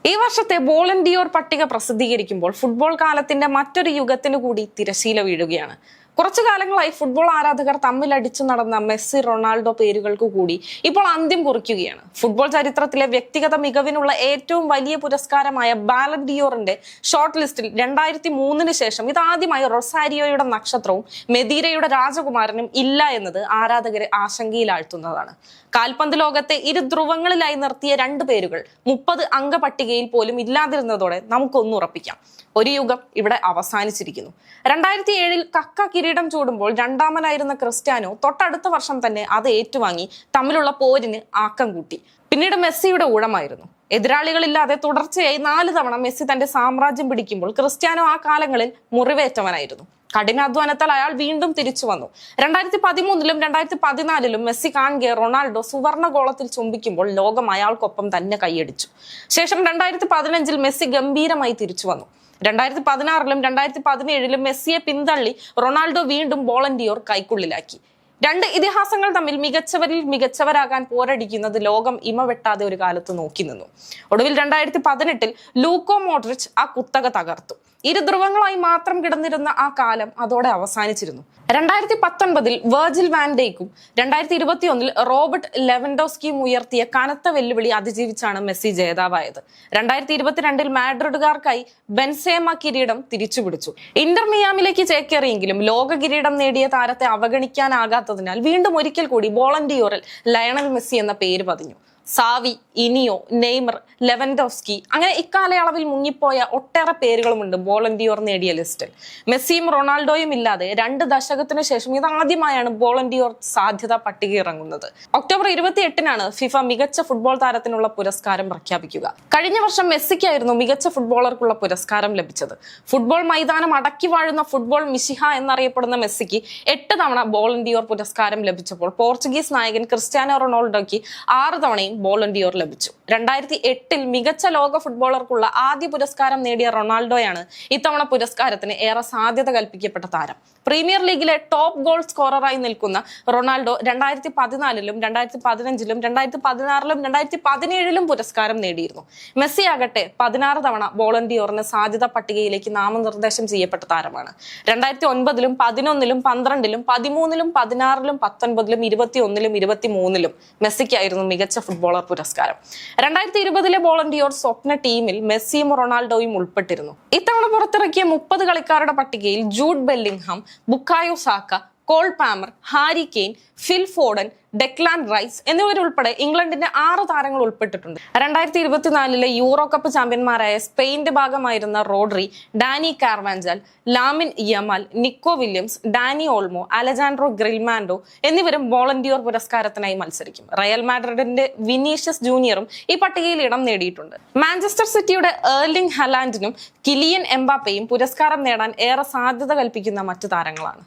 ഈ വർഷത്തെ Boland Dior പട്ടിക പ്രസിദ്ധീകരിക്കുമ്പോൾ ഫുട്ബോൾ കാലത്തിന്റെ മറ്റൊരു യുഗത്തിനു കൂടി തിരശീല വീഴുകയാണ്. കുറച്ചു കാലങ്ങളായി ഫുട്ബോൾ ആരാധകർ തമ്മിലടിച്ചു നടന്ന മെസ്സി, റൊണാൾഡോ പേരുകൾക്ക് കൂടി ഇപ്പോൾ അന്ത്യം കുറിക്കുകയാണ്. ഫുട്ബോൾ ചരിത്രത്തിലെ വ്യക്തിഗത മികവിനുള്ള ഏറ്റവും വലിയ പുരസ്കാരമായ ബാലൻ ഡിയോറിന്റെ ഷോർട്ട് ലിസ്റ്റിൽ 2003 ശേഷം ഇതാദ്യമായി റൊസാരിയോയുടെ നക്ഷത്രവും മെദീരയുടെ രാജകുമാരനും ഇല്ല എന്നത് ആരാധകരെ ആശങ്കയിലാഴ്ത്തുന്നതാണ്. കാൽപന്ത് ലോകത്തെ ഇരു ധ്രുവങ്ങളിലായി നിർത്തിയ രണ്ട് പേരുകൾ 30 അംഗ പട്ടികയിൽ പോലും ഇല്ലാതിരുന്നതോടെ നമുക്കൊന്നും ഉറപ്പിക്കാം, ഒരു യുഗം ഇവിടെ അവസാനിച്ചിരിക്കുന്നു. 2007 കക്ക കിരീടം ചൂടുമ്പോൾ രണ്ടാമനായിരുന്ന ക്രിസ്ത്യാനോ തൊട്ടടുത്ത വർഷം തന്നെ അത് ഏറ്റുവാങ്ങി തമ്മിലുള്ള പോരിന് ആക്കം കൂട്ടി. പിന്നീട് മെസ്സിയുടെ ഊഴമായിരുന്നു. എതിരാളികളില്ലാതെ തുടർച്ചയായി 4 തവണ മെസ്സി തന്റെ സാമ്രാജ്യം പിടിക്കുമ്പോൾ ക്രിസ്ത്യാനോ ആ കാലങ്ങളിൽ മുറിവേറ്റവനായിരുന്നു. കഠിനാധ്വാനത്താൽ അയാൾ വീണ്ടും തിരിച്ചു വന്നു. 2013 2014 മെസ്സി കാണുക റൊണാൾഡോ സുവർണ ഗോളത്തിൽ ചുംബിക്കുമ്പോൾ ലോകം അയാൾക്കൊപ്പം തന്നെ കൈയടിച്ചു. ശേഷം 2015 മെസ്സി ഗംഭീരമായി തിരിച്ചു വന്നു. 2016 2017 മെസ്സിയെ പിന്തള്ളി റൊണാൾഡോ വീണ്ടും ബോളൻ ഡിയോർ കൈക്കുള്ളിലാക്കി. രണ്ട് ഇതിഹാസങ്ങൾ തമ്മിൽ മികച്ചവരിൽ മികച്ചവരാകാൻ പോരടിക്കുന്നത് ലോകം ഇമവെട്ടാതെ ഒരു കാലത്ത് നോക്കി നിന്നു. ഒടുവിൽ 2018 ലൂക്കോ മോഡ്രിച്ച് ആ കുത്തക തകർത്തു. ഇരു ധ്രുവങ്ങളായി മാത്രം കിടന്നിരുന്ന ആ കാലം അതോടെ അവസാനിച്ചിരുന്നു. 2019 വെർജിൽ വാൻ ഡേക്കും 2021 റോബർട്ട് ലെവൻഡോസ്കിയും ഉയർത്തിയ കനത്ത വെല്ലുവിളി അതിജീവിച്ചാണ് മെസ്സി ജേതാവായത്. 2022 മാഡ്രിഡുകാർക്കായി ബെൻസേമ കിരീടം തിരിച്ചുപിടിച്ചു. ഇന്റർ മിയാമിലേക്ക് ചേക്കേറിയെങ്കിലും ലോക കിരീടം നേടിയ താരത്തെ അവഗണിക്കാനാകാത്തതിനാൽ വീണ്ടും ഒരിക്കൽ കൂടി ബോളൻ ഡിയോറിൽ ലയണൽ മെസ്സി എന്ന പേര് പതിഞ്ഞു. സാവി, ഇനിയോ, നെയ്മർ, ലെവൻഡോസ്കി അങ്ങനെ ഇക്കാലയളവിൽ മുങ്ങിപ്പോയ ഒട്ടേറെ പേരുകളുമുണ്ട് ബോളൻ ഡിയോർ നേടിയ ലിസ്റ്റിൽ. മെസ്സിയും റൊണാൾഡോയും ഇല്ലാതെ 2 ദശകത്തിനു ശേഷം ഇതാദ്യമായാണ് ബോളൻ ഡിയോർ സാധ്യതാ പട്ടിക ഇറങ്ങുന്നത്. ഒക്ടോബർ 28 ഫിഫ മികച്ച ഫുട്ബോൾ താരത്തിനുള്ള പുരസ്കാരം പ്രഖ്യാപിക്കുക. കഴിഞ്ഞ വർഷം മെസ്സിക്കായിരുന്നു മികച്ച ഫുട്ബോളർക്കുള്ള പുരസ്കാരം ലഭിച്ചത്. ഫുട്ബോൾ മൈതാനം അടക്കി വാഴുന്ന ഫുട്ബോൾ മിശിഹ എന്നറിയപ്പെടുന്ന മെസ്സിക്ക് 8 തവണ ബോളൻ ഡിയോർ പുരസ്കാരം ലഭിച്ചപ്പോൾ പോർച്ചുഗീസ് നായകൻ ക്രിസ്ത്യാനോ റൊണാൾഡോയ്ക്ക് 6 തവണയും ബോളൻ ഡിയോർ ലഭിച്ചു. 2008 മികച്ച ലോക ഫുട്ബോളർക്കുള്ള ആദ്യ പുരസ്കാരം നേടിയ റൊണാൾഡോയാണ് ഇത്തവണ പുരസ്കാരത്തിന് ഏറെ സാധ്യത കൽപ്പിക്കപ്പെട്ട താരം. പ്രീമിയർ ലീഗിലെ ടോപ്പ് ഗോൾ സ്കോററായി നിൽക്കുന്ന റൊണാൾഡോ 2014 2015 2016 2017 പുരസ്കാരം നേടിയിരുന്നു. മെസ്സി ആകട്ടെ 16 തവണ ബോളൻ ഡിയോറിന് സാധ്യത പട്ടികയിലേക്ക് നാമനിർദ്ദേശം ചെയ്യപ്പെട്ട താരമാണ്. 2009 11 12 13 16 19 21 23 മെസ്സിക്കായിരുന്നു മികച്ച ഫുട്ബോളർ പുരസ്കാരം. 2020 ബോളൻ ഡിയോർ സ്വപ്ന ടീമിൽ മെസ്സിയും റൊണാൾഡോയും ഉൾപ്പെട്ടിരുന്നു. ഇത്തവണ പുറത്തിറക്കിയ 30 കളിക്കാരുടെ പട്ടികയിൽ Jude Bellingham, Bukayo Saka, Cole Palmer, Harry Kane, Phil Foden, Declan Rice എന്നിവരുൾപ്പെടെ ഇംഗ്ലണ്ടിന്റെ 6 താരങ്ങൾ ഉൾപ്പെട്ടിട്ടുണ്ട്. 2024 യൂറോ കപ്പ് ചാമ്പ്യന്മാരായ സ്പെയിന്റെ ഭാഗമായിരുന്ന Rodri, Dani Carvajal, Lamine Yamal, Nico Williams, Dani Olmo, Alejandro Grimaldo എന്നിവരും ബോളൻ ഡിയോർ പുരസ്കാരത്തിനായി മത്സരിക്കും. റയൽ മാഡ്രിഡിന്റെ വിനീഷ്യസ് ജൂനിയറും ഈ പട്ടികയിൽ ഇടം നേടിയിട്ടുണ്ട്. മാഞ്ചസ്റ്റർ സിറ്റിയുടെ എർലിംഗ് ഹലാൻഡിനും കിലിയൻ എംബാപ്പയും പുരസ്കാരം നേടാൻ ഏറെ സാധ്യത കൽപ്പിക്കുന്ന മറ്റു താരങ്ങളാണ്.